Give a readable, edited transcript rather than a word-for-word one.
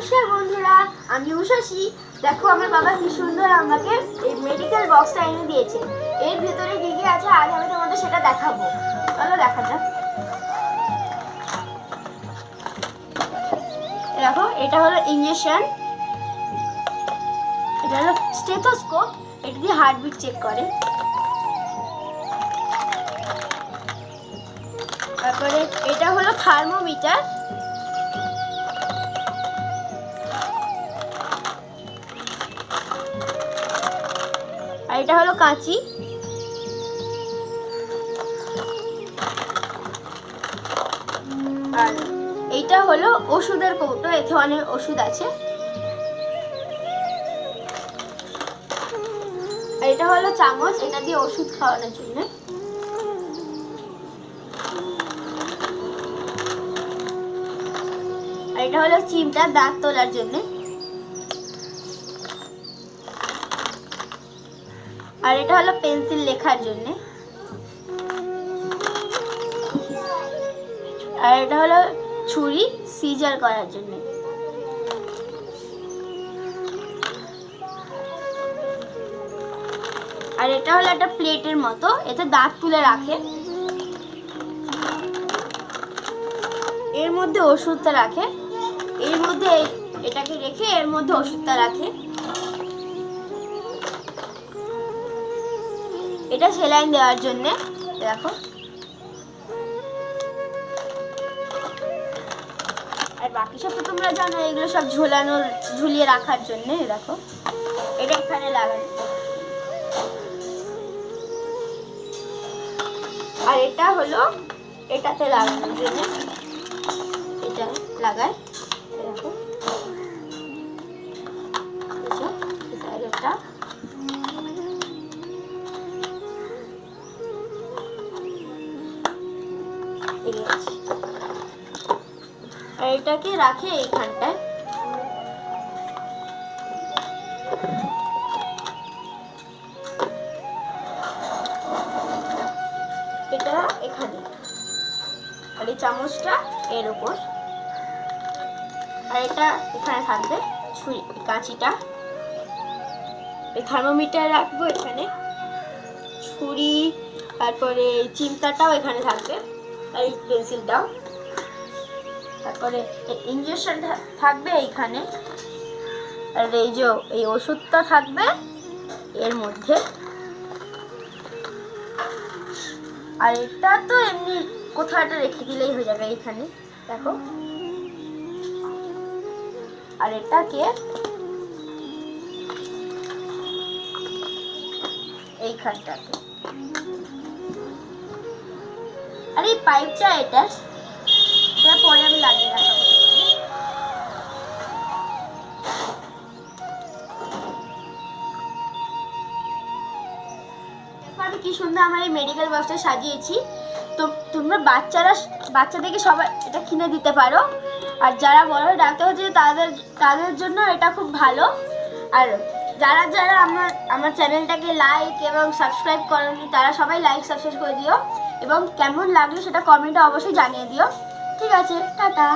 নমস্কার বন্ধুরা, আমি উষাশী। দেখো আমার বাবা কি সুন্দর আমাকে এই মেডিকেল বক্সটা এনে দিয়েছে। এর ভিতরে কি কি আছে আজ আমি তোমাদের সেটা দেখাবো। চলো দেখা যাক। দেখো এটা হলো ইঞ্জেকশন, এটা হলো স্টেথোস্কোপ, এটা দিয়ে হার্টবিট চেক করে। তারপরে এটা হলো থার্মোমিটার, আর এটা হলো কাঁচি, আর এইটা হলো ওষুধের কৌটো, এতে অনেক ওষুধ আছে। আর এটা হলো চামচ, এটা দিয়ে ওষুধ খাওয়ানোর জন্য। আর এটা হলো চিমটা দাঁত তোলার জন্য। আর এটা হলো পেন্সিল লেখার জন্য। আর এটা হলো ছুরি সিজার করার জন্য। আর এটা হলো একটা প্লেটের মতো, এতে দাঁত তুলে রাখে। এর মধ্যে ওষুধটা রাখে, এর মধ্যে এটাকে রেখে এর মধ্যে ওষুধটা রাখে। এটা সেলাইন দেওয়ার জন্য, দেখো। আর বাকি সব তো তোমরা জানো, এগুলো সব ঝুলিয়ে রাখার জন্য। দেখো এটা এখানে লাগানো, আর এটা হলো এটাতে লাগানোর জন্য, এটা লাগায়। দেখো এটা আর এটাকে রাখে এইখানটায়। এটা এখানে, আর এই চামচটা এর উপর, আর এটা এখানে থাকবে ছুরি, কাঁচিটা। এই থার্মোমিটার রাখবো এখানে, ছুরি, তারপরে চিমটাটাও এখানে থাকবে, আর এই পেন্সিলটাও। তারপরে ইঞ্জেকশন থাকবে এইখানে, আর এই যে এই ওষুধটা থাকবে এর মধ্যে। আর এটা তো এমনি কোথাও একটা রেখে দিলেই হয়ে যাবে এইখানে, দেখো। আর এটাকে এইখানটাতে, আর এই পাইপটা এটা পরে আমি লাগিয়ে রাখবো। আমি কি সুন্দর আমার এই মেডিকেল বক্সটা সাজিয়েছি। তো তোমরা বাচ্চাদেরকে সবাই এটা কিনে দিতে পারো। আর যারা বড় ডাক্তার হচ্ছে তাদের জন্য এটা খুব ভালো। আর যারা যারা আমার চ্যানেলটাকে লাইক এবং সাবস্ক্রাইব করনি, তারা সবাই লাইক সাবস্ক্রাইব করে দিও, এবং কেমন লাগলো সেটা কমেন্টে অবশ্যই জানিয়ে দিও। ঠিক আছে, টাটা।